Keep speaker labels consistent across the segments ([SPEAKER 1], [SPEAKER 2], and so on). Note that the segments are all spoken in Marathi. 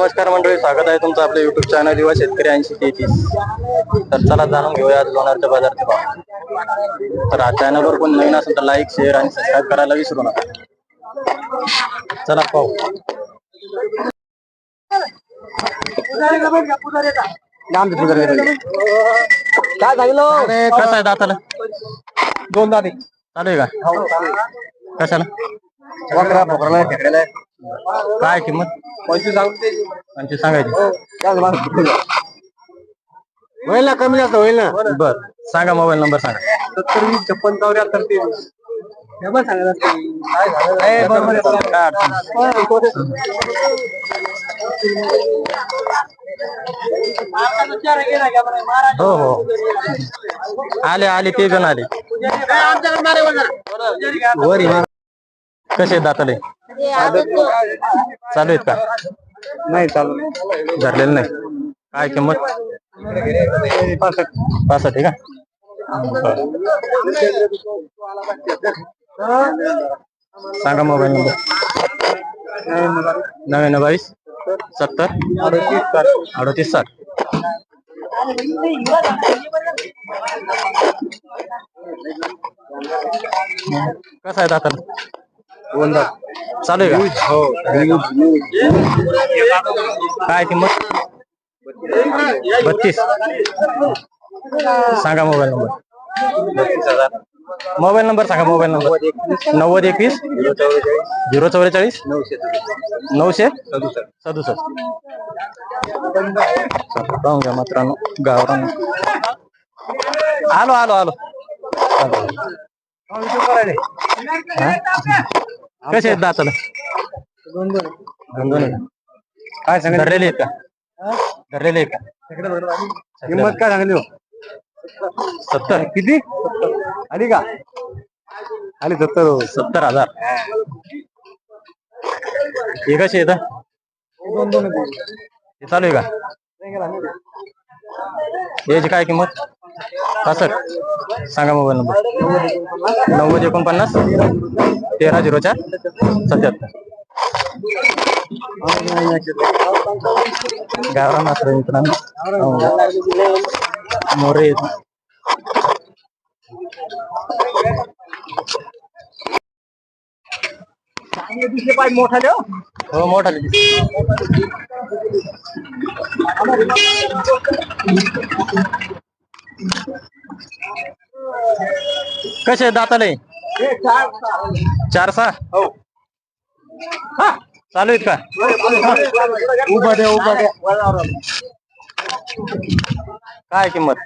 [SPEAKER 1] नमस्कार मंडळी, स्वागत आहे तुमचं आपल्या युट्यूब चॅनल युवा शेतकरी 8033. तर चला जाणून घेऊया आज लोणारच्या बाजारचे भाव. तर चॅनलवर कोण नवीन असेल तर लाईक, शेअर आणि सबस्क्राईब करायला विसरू नका. चला पाहू.
[SPEAKER 2] काय सांगितलं?
[SPEAKER 1] कसं आहे दाताला?
[SPEAKER 2] दोन दाते
[SPEAKER 1] चालू आहे का? कशाला?
[SPEAKER 2] वगैरे भोकराला ठेकलेला आहे.
[SPEAKER 1] काय किंमत?
[SPEAKER 2] 25 सांगते.
[SPEAKER 1] 25 सांगायची.
[SPEAKER 2] होईल ना, कमी जास्त होईल ना.
[SPEAKER 1] बर, सांगा मोबाईल नंबर सांगा.
[SPEAKER 2] 70 20 56 74 23. डबल सांगत काय झालं? बरोबर
[SPEAKER 1] हो हो, आले आले ते जण आले. वर कसे दाताले? चालू आहेत का?
[SPEAKER 2] नाही चालू
[SPEAKER 1] धरलेलं नाही. काय किंमत? 65 आहे का? सांगा मोबाईल नंबर. 99 70 38 60. कसं आहे दाताला?
[SPEAKER 2] दोन दात
[SPEAKER 1] चालू आहे का?
[SPEAKER 2] हो.
[SPEAKER 1] काय किंमत? 32. सांगा मोबाईल नंबर.
[SPEAKER 2] 32,000.
[SPEAKER 1] मोबाईल नंबर सांगा. Mobile number 90 21 044 967. पाहून घ्या मित्रांनो, गावरान. आलो आलो आलो. कसे आहेत दाताला?
[SPEAKER 2] दोन
[SPEAKER 1] काय सांगा? धरलेले आहेत का? धरलेले आहेत का?
[SPEAKER 2] किंमत काय सांगली?
[SPEAKER 1] 70.
[SPEAKER 2] किती आली का? आली
[SPEAKER 1] 70,000. हे कसे येत? हे चालू आहे का? याची काय किंमत? 65. सांगा मोबाईल नंबर. 90 49 13 04 77. गावरान मात्र मित्रांनो, मोरे
[SPEAKER 2] मोठा देव.
[SPEAKER 1] हो, मोठा. कसे दाताले? 4-6.
[SPEAKER 2] हो.
[SPEAKER 1] चालू आहेत का?
[SPEAKER 2] उभा द्या.
[SPEAKER 1] काय किंमत?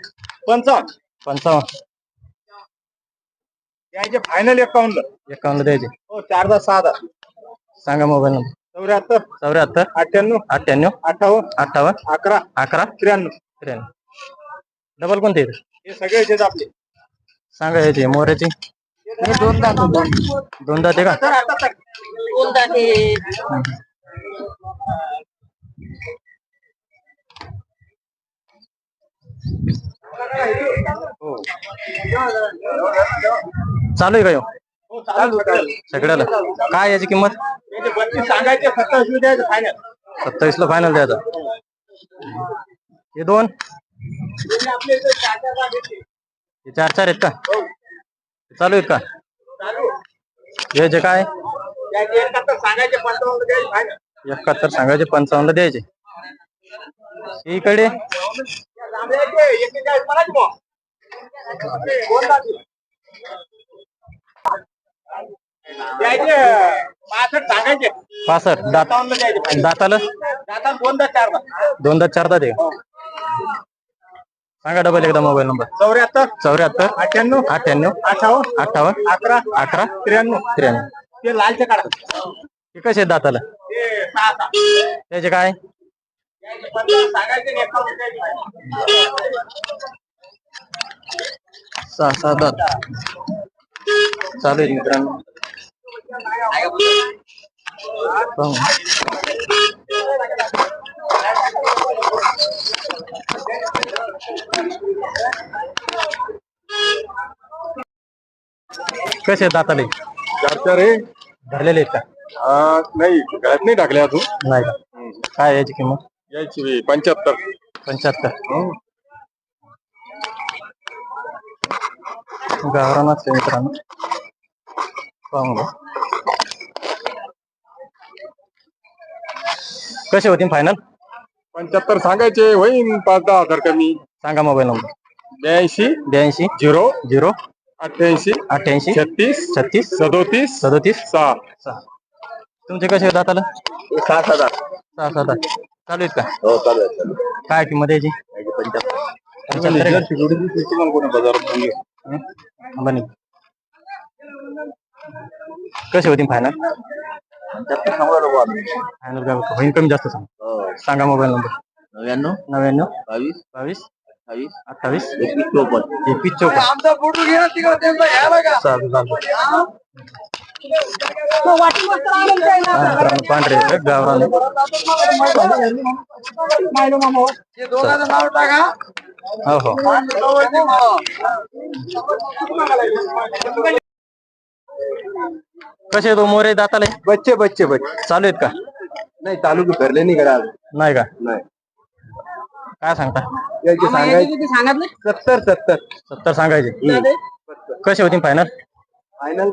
[SPEAKER 1] 55.
[SPEAKER 2] द्यायचे फायनल 51
[SPEAKER 1] द्यायचे.
[SPEAKER 2] हो. 4 10 6 10.
[SPEAKER 1] सांगा मोबाईल नंबर.
[SPEAKER 2] 74
[SPEAKER 1] 74
[SPEAKER 2] 98
[SPEAKER 1] 58
[SPEAKER 2] 58 11
[SPEAKER 1] 11
[SPEAKER 2] 93.
[SPEAKER 1] डबल कोणते येते?
[SPEAKER 2] हे सगळे आहेत आपले.
[SPEAKER 1] सांगा याची मोऱ्याची.
[SPEAKER 2] दोन दात
[SPEAKER 1] आहे का?
[SPEAKER 2] दोन दात
[SPEAKER 1] चालू आहे का? सगळ्याला काय याची किंमत?
[SPEAKER 2] 32 सांगायचे. 27 द्यायचं फायनल.
[SPEAKER 1] 27 ला फायनल द्यायचा. हे दोन? हे 4 आहेत का? चालू आहेत का? याचे काय?
[SPEAKER 2] 71 सांगायचे. 55 द्यायचे फायनल.
[SPEAKER 1] 71 सांगायचे. 55 द्यायचे. इकडे
[SPEAKER 2] द्यायचे 65 सांगायचे.
[SPEAKER 1] 65 दाताला? दोन दात 4 दात आहे. सांगा डबल एकदा मोबाईल नंबर. 74
[SPEAKER 2] 98
[SPEAKER 1] 98
[SPEAKER 2] 58
[SPEAKER 1] 58
[SPEAKER 2] 11
[SPEAKER 1] 11 93.
[SPEAKER 2] ते लालचे काढा.
[SPEAKER 1] हे कसे आहेत दाताला?
[SPEAKER 2] ते 6
[SPEAKER 1] त्याचे काय?
[SPEAKER 2] सांगायचे.
[SPEAKER 1] 6 दात चालू आहे मित्रांनो. कसे दाताले?
[SPEAKER 2] 4 4 आहे.
[SPEAKER 1] धरलेले आहेत का?
[SPEAKER 2] नाही, गळ्यात नाही टाकले अजून.
[SPEAKER 1] नाही का? काय याची किंमत?
[SPEAKER 2] यायची 75.
[SPEAKER 1] 75. गावरानच आहे मित्रांनो, पाहून घ्या. कसे होतील फायनल?
[SPEAKER 2] 75 सांगायचे, होईन 5-10 हजार कमी.
[SPEAKER 1] सांगा मोबाईल नंबर.
[SPEAKER 2] 82
[SPEAKER 1] 82
[SPEAKER 2] 0
[SPEAKER 1] 0
[SPEAKER 2] 88
[SPEAKER 1] 88
[SPEAKER 2] 36
[SPEAKER 1] 36
[SPEAKER 2] 37
[SPEAKER 1] 37
[SPEAKER 2] 6.
[SPEAKER 1] 6. तुमचे कसे होतात आता?
[SPEAKER 2] 6-7.
[SPEAKER 1] 6-7 चालू आहेत का?
[SPEAKER 2] हो चालू आहे.
[SPEAKER 1] काय किंमत याची? 75 आहे का? बनी. कसे होतील फायनल? फायनल काय होईल? कमी जास्त सांग. सांगा मोबाईल नंबर. 99 22 22 28 21 54. पांढरे गावरान. हो हो. कसे तो मोरे दाताले?
[SPEAKER 2] बच्चे
[SPEAKER 1] चालू आहेत का?
[SPEAKER 2] नाही चालू भरले नाही करा.
[SPEAKER 1] नाही का?
[SPEAKER 2] नाही.
[SPEAKER 1] काय सांगता?
[SPEAKER 2] याची सांगायची 70
[SPEAKER 1] सांगायचे. कसे होतील फायनल?
[SPEAKER 2] फायनल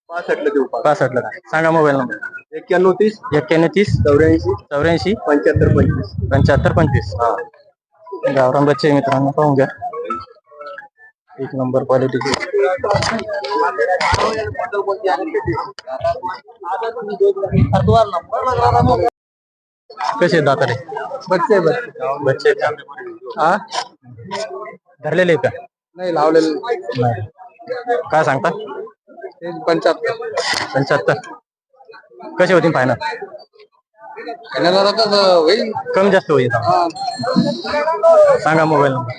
[SPEAKER 2] 65 ला देऊ.
[SPEAKER 1] 65 ला. सांगा मोबाईल नंबर.
[SPEAKER 2] 91 30
[SPEAKER 1] 91 30
[SPEAKER 2] 84
[SPEAKER 1] 84
[SPEAKER 2] 75 25.
[SPEAKER 1] 75 25. गावरान बच्चे मित्रांनो, पाहून घ्या. एक नंबर क्वालिटीचे. कसे दातारे? बच्चे
[SPEAKER 2] हा
[SPEAKER 1] धरलेले आहेत का?
[SPEAKER 2] नाही लावलेलं
[SPEAKER 1] नाही. काय सांगता?
[SPEAKER 2] 75.
[SPEAKER 1] कसे होतील फायनल?
[SPEAKER 2] होईल
[SPEAKER 1] कमी जास्त होईल. सांगा मोबाईल नंबर.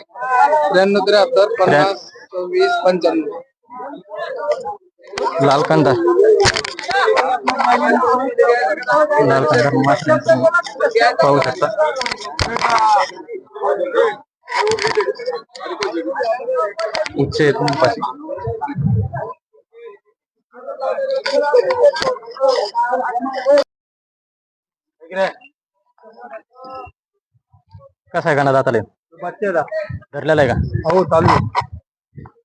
[SPEAKER 2] 93 73 50 24 95.
[SPEAKER 1] लाल कांदा. लाल कांदा मात्र पाहू शकता. उच्च आहेत. कसा आहे गाणं दाताले?
[SPEAKER 2] बच्चेला
[SPEAKER 1] धरलेला आहे का?
[SPEAKER 2] हो चालू आहे.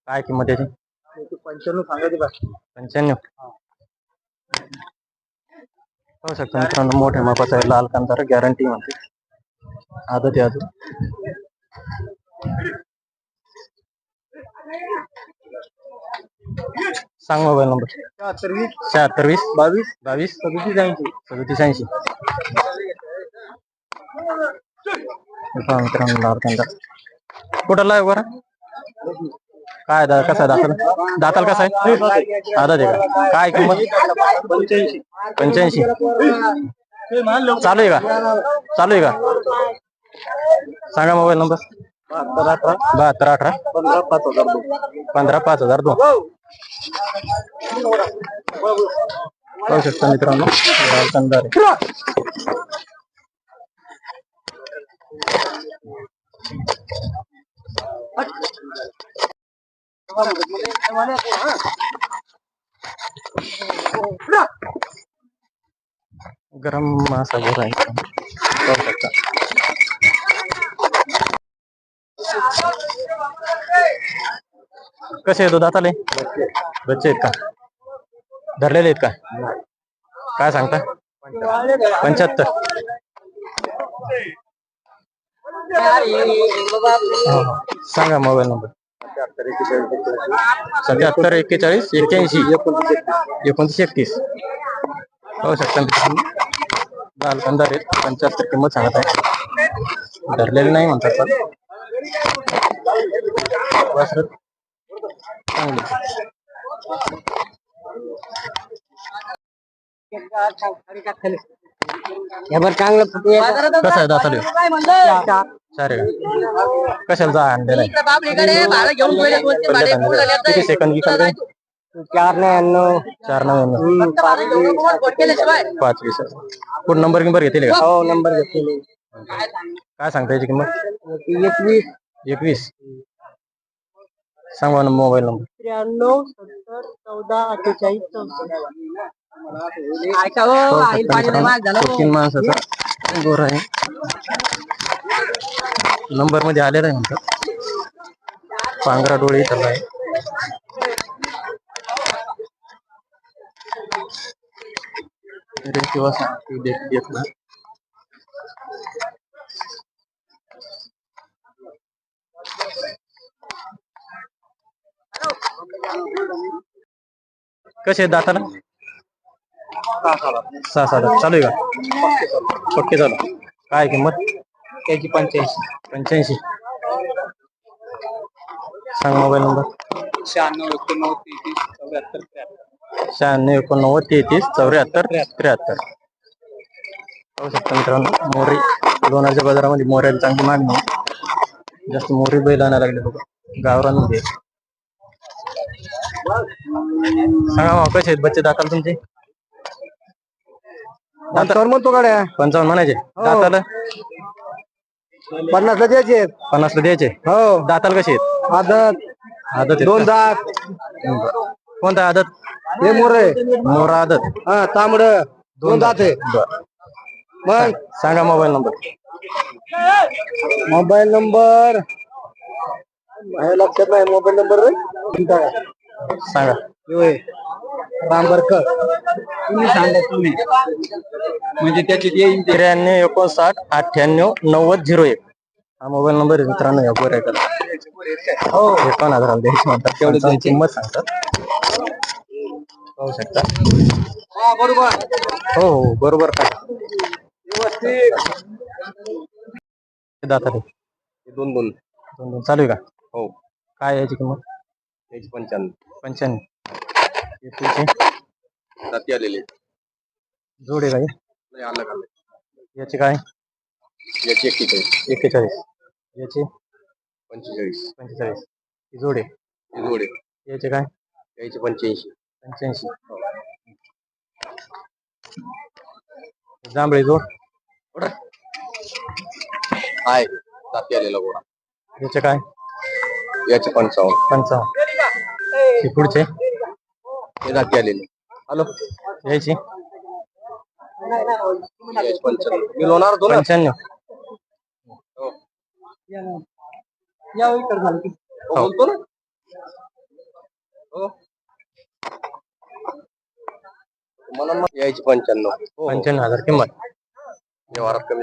[SPEAKER 1] काय किंमत त्याची?
[SPEAKER 2] 95 सांगायची बा.
[SPEAKER 1] 95. पाहू शकता मित्रांनो, मोठ्या मापाचा आहे. लाल कांदा, गॅरंटी म्हणते. आदत आहे अजून. सांग मोबाईल नंबर. 76 20 22 22 37 80. मित्रांनो लाल कांदा कुठला आहे बरं? काय कसा आहे दाताल कसा आहे? आदत आहे का? काय किंमत? 85. चालू आहे का? सांगा मोबाईल नंबर. 72 18 15 5002. पाहू शकता मित्रांनो, लाल कांदा गरम मासा बरा आहे. पाहू शकता. कसे आहे तो दाताले? बच्चे आहेत का? धरलेले आहेत का? काय सांगता? 75. सांगा मोबाईल नंबर. 77 41 81 29 31. पाहू शकता लाल कांदा रेट 75 किंमत सांगत आहे. धरलेले नाही म्हणतात पण कसं आहे दाताले? 4 आहे का? कशाला जा आणलेला आहे? किती सेकंद विकल? 499 5 20. कुठं नंबर घेतले का?
[SPEAKER 2] हो नंबर घेतलेले.
[SPEAKER 1] काय सांगता याची किंमत?
[SPEAKER 2] 21
[SPEAKER 1] 21. सांगा ना मोबाईल नंबर.
[SPEAKER 2] 93 70 14 48 64. ऐका हो, आई पाणी नाही माग झालं हो.
[SPEAKER 1] 3 माणसाचा गोरा आहे. नंबर मध्ये आलेला आहे म्हणतात. पांघरा डोळे त्याला आहे. किंवा देखना कसे आहेत दाताला? 6 चालू आहे का? पक्के चालू. काय किंमत
[SPEAKER 2] त्याची 85.
[SPEAKER 1] सांग मोबाईल नंबर. 96 89 33 74 73. पाहू शकता मित्रांनो, मोरी लोणारच्या बाजारामध्ये मोऱ्याला चांगली मागणी आहे. जास्त मोरी बैल आणायला लागले लोक गावरांमध्ये. सांगा मग कसे आहेत बच्चे दाताला तुमचे?
[SPEAKER 2] 55 म्हणतो गाड्या.
[SPEAKER 1] 55 म्हणायचे दाताला?
[SPEAKER 2] 50 ला द्यायचे.
[SPEAKER 1] 50 ला द्यायचे.
[SPEAKER 2] हो.
[SPEAKER 1] दाताला कसे आहेत?
[SPEAKER 2] आदत
[SPEAKER 1] आदत आहेत
[SPEAKER 2] 2
[SPEAKER 1] का?
[SPEAKER 2] दात.
[SPEAKER 1] कोणता आदत?
[SPEAKER 2] हे मोरे.
[SPEAKER 1] मोरा आदत.
[SPEAKER 2] हा तांबड 2 दात आहे. मग
[SPEAKER 1] सांगा मोबाईल नंबर.
[SPEAKER 2] मोबाईल नंबर लक्षात नाही. मोबाईल नंबर
[SPEAKER 1] सांगा.
[SPEAKER 2] रामबरकर तुम्ही सांगा. तुम्ही म्हणजे त्याची
[SPEAKER 1] 93 59 98 90 01. हा मोबाईल नंबर आहे मित्रांनो. या गोऱ्याकडे 51,000 द्यायची म्हणतात. तेवढी किंमत सांगतात. पाहू शकता.
[SPEAKER 2] बरोबर.
[SPEAKER 1] हो हो बरोबर. दाता
[SPEAKER 2] 2
[SPEAKER 1] चालू आहे का?
[SPEAKER 2] हो.
[SPEAKER 1] काय याची किंमत?
[SPEAKER 2] त्याची 95.
[SPEAKER 1] 95.
[SPEAKER 2] रात्री आलेले
[SPEAKER 1] जोड आहे का?
[SPEAKER 2] नाही अलग अलग.
[SPEAKER 1] याचे काय?
[SPEAKER 2] याची
[SPEAKER 1] 41. याचे
[SPEAKER 2] 45.
[SPEAKER 1] जोड आहे.
[SPEAKER 2] जोडे
[SPEAKER 1] याचे काय?
[SPEAKER 2] याची 85.
[SPEAKER 1] जांभळे जोड
[SPEAKER 2] आहे. रात्री आलेला गोळा.
[SPEAKER 1] याचे काय?
[SPEAKER 2] याचे 55.
[SPEAKER 1] हे पुढचे
[SPEAKER 2] हे रात्री आलेले. हॅलो
[SPEAKER 1] यायची
[SPEAKER 2] 95. मी लोणार होतो ना.
[SPEAKER 1] 95.
[SPEAKER 2] बोलतो ना. हो मला यायची 95.
[SPEAKER 1] 95,000 किंमत.
[SPEAKER 2] व्यवहारात कमी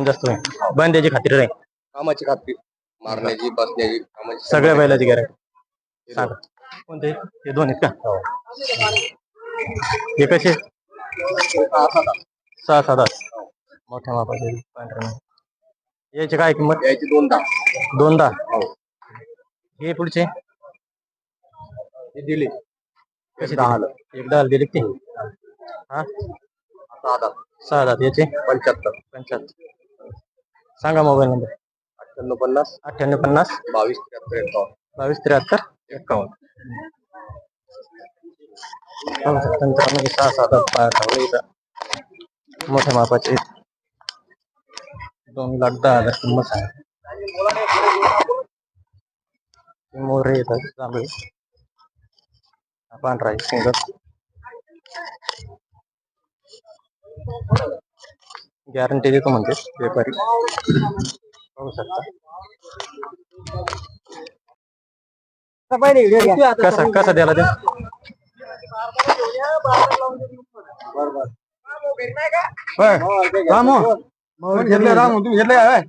[SPEAKER 2] जास्त
[SPEAKER 1] होईल. बांध्याची खात्री राहील.
[SPEAKER 2] कामाची खात्री मारण्याची बसण्याची कामाची
[SPEAKER 1] सगळ्या बैलाची गॅरंटी. सांगा कोणते? हे 2 आहेत का? हे कसे? 6-7 मोठ्या मापाचे पांढरे. याची काय किंमत?
[SPEAKER 2] यायची 2 दात.
[SPEAKER 1] 2 दात. हे पुढचे
[SPEAKER 2] दिले
[SPEAKER 1] कसे? 10 दिले की? हा 6 दात. याचे
[SPEAKER 2] 75.
[SPEAKER 1] सांगा मोबाईल नंबर.
[SPEAKER 2] 98
[SPEAKER 1] 98 50
[SPEAKER 2] 22 73 51.
[SPEAKER 1] 22 6-7 इथं मोठ्या मापाचे 2,10,000 किंमत सांगा. मोरे येतात जांभळे. पांढरा सिंगल गॅरंटी देतो म्हणजे व्यापारी. पाहू शकता. कसा द्याला ते?
[SPEAKER 2] रामू तुम्ही घेतलं काय?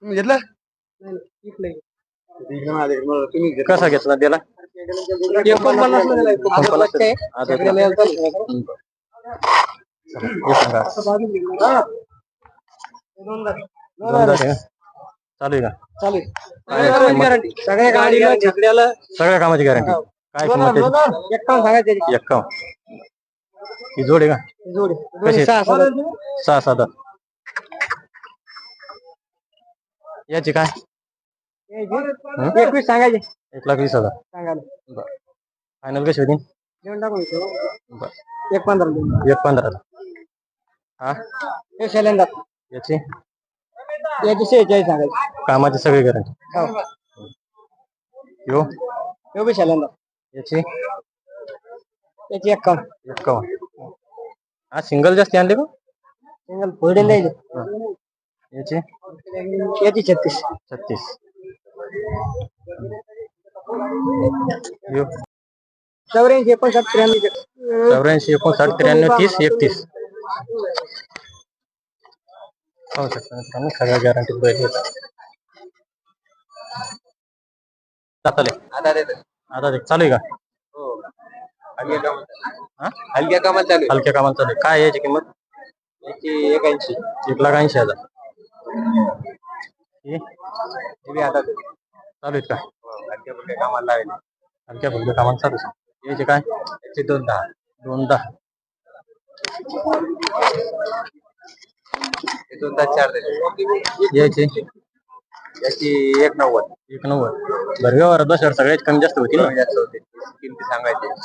[SPEAKER 2] तुम्ही घेतलं?
[SPEAKER 1] कसा घेतला त्याला? 49. चालू आहे का?
[SPEAKER 2] सगळ्या गाडीला
[SPEAKER 1] सगळ्या कामाची गॅरंटी. काय किंमत?
[SPEAKER 2] 51 सांगायची.
[SPEAKER 1] 51. ही जोड आहे का? कशी? 6-7. याची काय?
[SPEAKER 2] 21 सांगायचे.
[SPEAKER 1] 1,20,000 फायनल कशी होती? 1,15,000. हा याची
[SPEAKER 2] 46 सांगायचे.
[SPEAKER 1] कामाची सगळी गॅरंटी. यो याची
[SPEAKER 2] त्याची 51.
[SPEAKER 1] 51. हा सिंगल जास्ती आणले का
[SPEAKER 2] सिंगल फोल्डेड नाही
[SPEAKER 1] याचे
[SPEAKER 2] याची 36.
[SPEAKER 1] 36.
[SPEAKER 2] 84 59 93.
[SPEAKER 1] 84 59 93 30 31. पाहू शकता मित्रांनो सगळ्या गॅरंटी बैल चालेल. आता ते चालू आहे का
[SPEAKER 2] हलक्या कामात चालू
[SPEAKER 1] हलक्या कामाला चालू आहे. काय याची किंमत
[SPEAKER 2] याची 81.
[SPEAKER 1] 1,80,000.
[SPEAKER 2] आता
[SPEAKER 1] चालू आहेत का
[SPEAKER 2] हलक्या फुलक्या कामाला लावेल.
[SPEAKER 1] हलक्या फुलक्या कामाला चालू आहे. याचे काय
[SPEAKER 2] याची 210.
[SPEAKER 1] 210.
[SPEAKER 2] 210 4 देते.
[SPEAKER 1] याचे
[SPEAKER 2] याची 190.
[SPEAKER 1] 190. बरं व्यवहारात बसल्यावर सगळ्यात कमी जास्त होतील ना
[SPEAKER 2] जास्त होते. किमती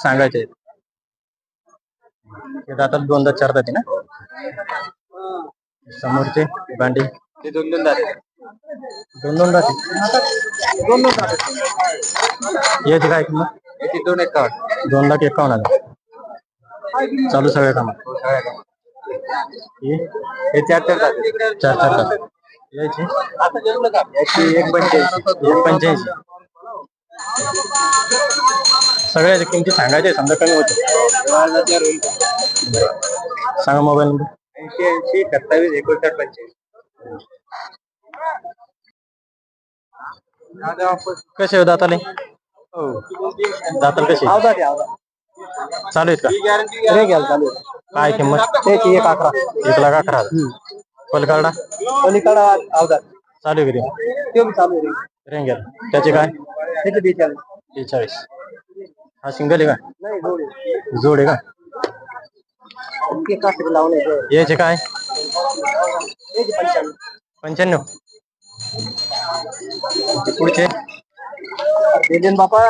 [SPEAKER 1] सांगायचे आता 2दा 4 जाते ना समोरचे भांडी
[SPEAKER 2] ते 2 जाते.
[SPEAKER 1] 2 जाते.
[SPEAKER 2] 2 जाते.
[SPEAKER 1] याची काय किंमत
[SPEAKER 2] याची 251.
[SPEAKER 1] 2,51,000. चालू सगळ्या कामात
[SPEAKER 2] सगळ्या कामात.
[SPEAKER 1] हे
[SPEAKER 2] हे 4 जाते.
[SPEAKER 1] 4 जाते. याची
[SPEAKER 2] याची 185.
[SPEAKER 1] सगळ्याच्या किमती सांगायचे समजा कमी होते. सांगा मोबाईल नंबर
[SPEAKER 2] 80 27 59 45.
[SPEAKER 1] कसे हो दाताले दाताल कसे चालू आहेत का काय किंमत
[SPEAKER 2] त्याची 111.
[SPEAKER 1] 1,11,000. पलकाडा
[SPEAKER 2] पलीकडा अवधार
[SPEAKER 1] चालू आहे
[SPEAKER 2] ते बी चालू आहे.
[SPEAKER 1] रेंगेल त्याचे काय
[SPEAKER 2] त्याचे 42.
[SPEAKER 1] 42. हा सिंगल आहे का
[SPEAKER 2] नाही जोडी
[SPEAKER 1] जोड आहे का
[SPEAKER 2] ते कास्ट लावले.
[SPEAKER 1] याचे काय
[SPEAKER 2] याची 95.
[SPEAKER 1] 95. पुढचे
[SPEAKER 2] देदेन बापा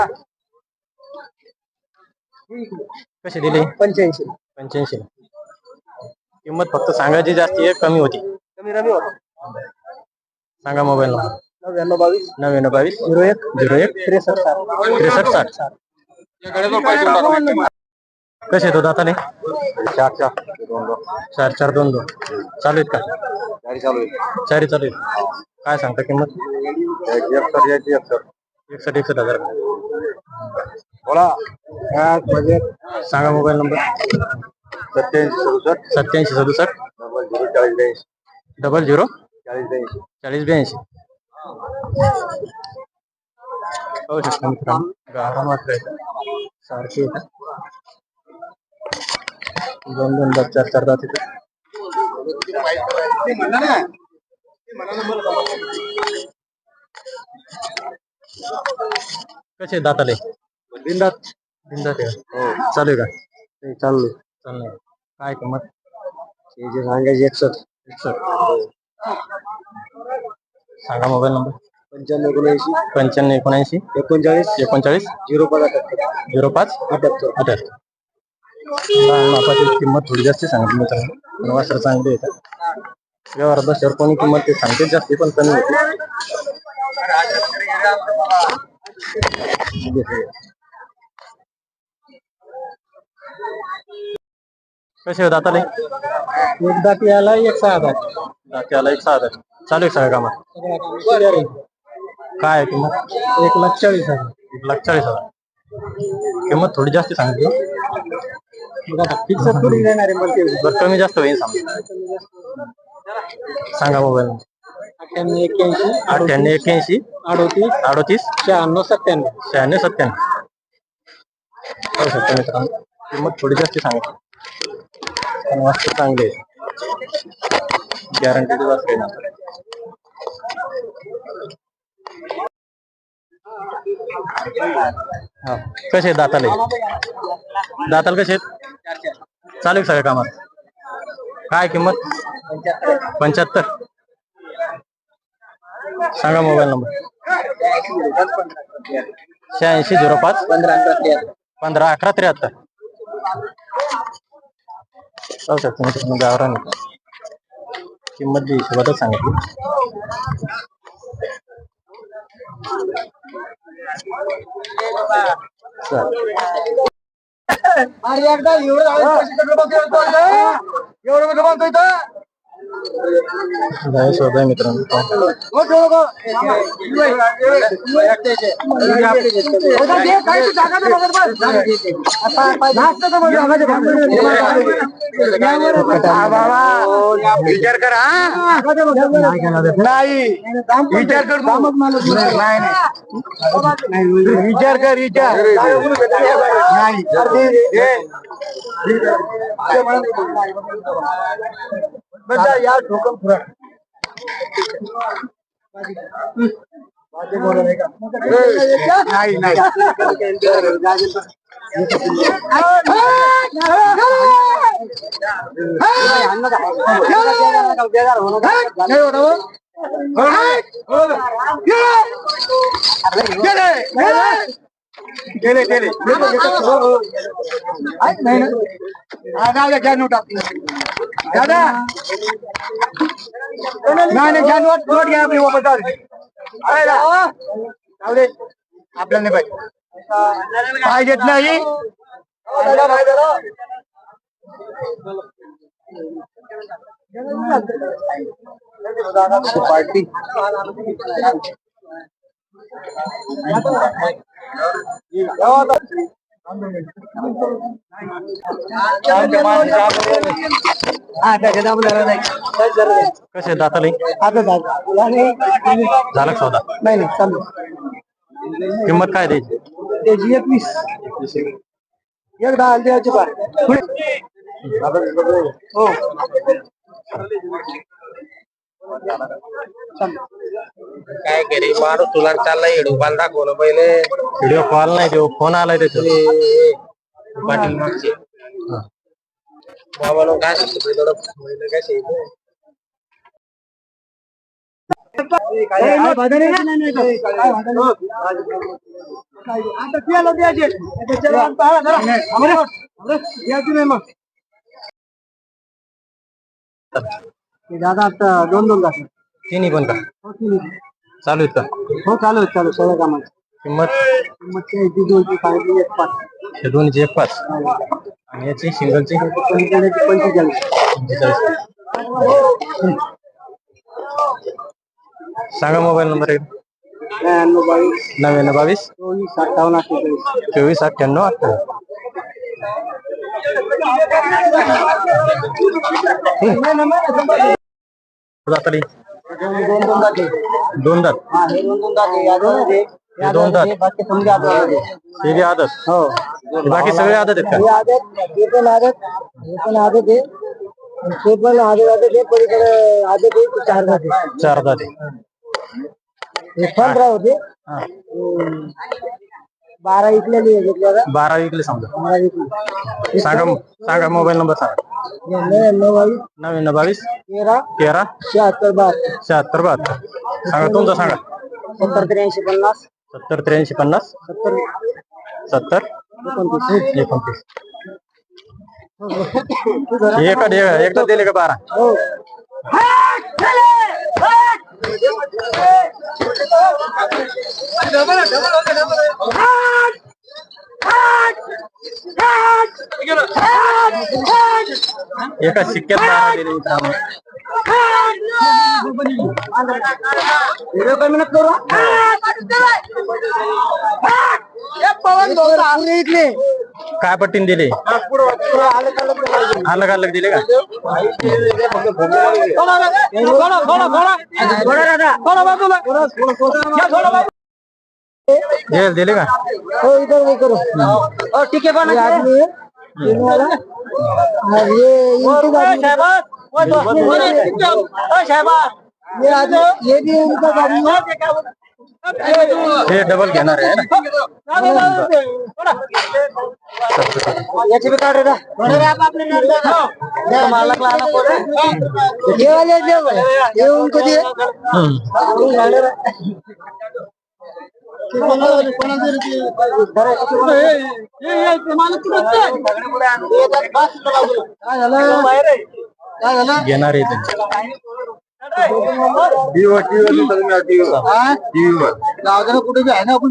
[SPEAKER 1] कसे दिले
[SPEAKER 2] 85.
[SPEAKER 1] 85. किंमत फक्त सांगायची जास्ती आहे कमी होती.
[SPEAKER 2] कमी रमी होता.
[SPEAKER 1] सांगा मोबाईल नंबर
[SPEAKER 2] 99
[SPEAKER 1] 99
[SPEAKER 2] 22
[SPEAKER 1] 01
[SPEAKER 2] 01 63
[SPEAKER 1] 63 60. कसे तो दाताने
[SPEAKER 2] 4
[SPEAKER 1] 4 2 2 चालू आहेत का
[SPEAKER 2] गाडी चालू आहे.
[SPEAKER 1] चारी चालू आहेत. काय सांगता किंमत 61,000.
[SPEAKER 2] बोला
[SPEAKER 1] सांगा मोबाईल नंबर
[SPEAKER 2] 87
[SPEAKER 1] 87 67 00 40 82. पाहू शकता मित्रांनो गाभण मात्र आहे सारखे येतात. 2 दात 4 दात येतात. कसे दाताले
[SPEAKER 2] बिंदात
[SPEAKER 1] बिंदात आहे चालू आहे का
[SPEAKER 2] चालू
[SPEAKER 1] चालणार काय किंमत
[SPEAKER 2] हे जे सांगायचे 61.
[SPEAKER 1] सांगा मोबाईल नंबर
[SPEAKER 2] 95
[SPEAKER 1] 95 79 39 05 78. मापाची किंमत थोडी जास्त सांगितली मित्रांनो वासर चांगले येतात. व्यवहारात बसल्यावर कोणी किंमत ते सांगते जास्ती पण कमी होते. कसे हो दाताले
[SPEAKER 2] एकदा याला 106.
[SPEAKER 1] दात्याला 1,06,000. चालू आहे सगळ्या कामात काय आहे किंमत
[SPEAKER 2] 1,40,000.
[SPEAKER 1] 1,40,000. किंमत थोडी जास्त सांगितली
[SPEAKER 2] फिक्स थोडी देणार आहे मला ते.
[SPEAKER 1] बरं कमी जास्त होईल सांगा. सांगा मोबाईल
[SPEAKER 2] 98
[SPEAKER 1] 81
[SPEAKER 2] 38
[SPEAKER 1] 38
[SPEAKER 2] 96 97.
[SPEAKER 1] 96 97. पाहू शकता मित्रांनो किंमत थोडी जास्त सांगितली पण वास्तू चांगली आहे. गॅरंटी वाचते ना. हा कसे आहेत दाताले दाताल कसे आहेत चालू आहे सगळ्या कामात काय किंमत 75. सांगा मोबाईल नंबर 86 05 15 11 73. पाहू शकतो मित्रांनो गावरान किंमत बी हिशोबातच सांगितली.
[SPEAKER 2] अरे एकदा एवढं म्हणतो इथं
[SPEAKER 1] शोध आहे मित्रांनो.
[SPEAKER 2] विचार कर नाही विचार कर विचार कर विचार नाही यार ठोकम पुरा नाही नाही गेले गेले दादा नाही घ्या नोट घ्या आपली वापस जाऊ दे आपल्याला नाही पाहिजे नाही पार्टी
[SPEAKER 1] कसे दाताले
[SPEAKER 2] आता
[SPEAKER 1] झाला का सौदा?
[SPEAKER 2] नाही नाही चालू
[SPEAKER 1] किंमत काय द्यायची?
[SPEAKER 2] त्याची 21 एक 10 द्यायची बार हो
[SPEAKER 3] काय घरी माणूस तुला चाललाय व्हिडिओ कॉल दाखवलं पहिले
[SPEAKER 1] व्हिडिओ कॉल नाही देऊ फोन आलाय त्याचा.
[SPEAKER 3] पाटील मागचे बाबा काय सांगतो थोडं पहिले काय सांगितलं
[SPEAKER 2] दादा आता दोन जातात
[SPEAKER 1] तिन्ही पण का चालू आहेत का?
[SPEAKER 2] हो चालू चालू सगळ्या कामात
[SPEAKER 1] किंमत
[SPEAKER 2] दोनची सांगितली 1.5
[SPEAKER 1] हे दोन्हीची 1.5 आणि याची सिंगलची
[SPEAKER 2] 45
[SPEAKER 1] सांगा मोबाईल नंबर आहे
[SPEAKER 2] 99
[SPEAKER 1] 22 24 58 दाताली दोन दात हे दोन दात हे बी आदत
[SPEAKER 2] हो
[SPEAKER 1] बाकी सगळे आदत आहेत का?
[SPEAKER 2] हे पण आदत आहे ते पण आदत आहे पलीकडे आदत आहे 4 दात आहे
[SPEAKER 1] 4 दात
[SPEAKER 2] हे 15 होते 12 इकलेली घेतल्या
[SPEAKER 1] 12 विकले समजा.
[SPEAKER 2] 12 इकली
[SPEAKER 1] सांगा मोबाईल नंबर सांगा. 99
[SPEAKER 2] 13
[SPEAKER 1] 13
[SPEAKER 2] 76
[SPEAKER 1] 76 सांगा तुमचा सांगा.
[SPEAKER 2] 70 83 50
[SPEAKER 1] 70 83 50 70 29 एकदा दिले का 12?
[SPEAKER 2] हो
[SPEAKER 1] एका शिक्क्यात 12 दिले मित्रांनो. काय पट्टीने दिले? अलग अलग दिले का? दिले का?
[SPEAKER 2] हो इधर वो करो ठीक है ये आदमी है ये वाला और ये इनके ये आदमी ये भी उनका गाड़ी है
[SPEAKER 1] हे डबल घेणार आहे ना?
[SPEAKER 2] याची भी काढ रे मालक लाना पड़े ये वाले ये उनको दिए
[SPEAKER 1] घेणार आहे
[SPEAKER 2] कुठे आहे ना आपण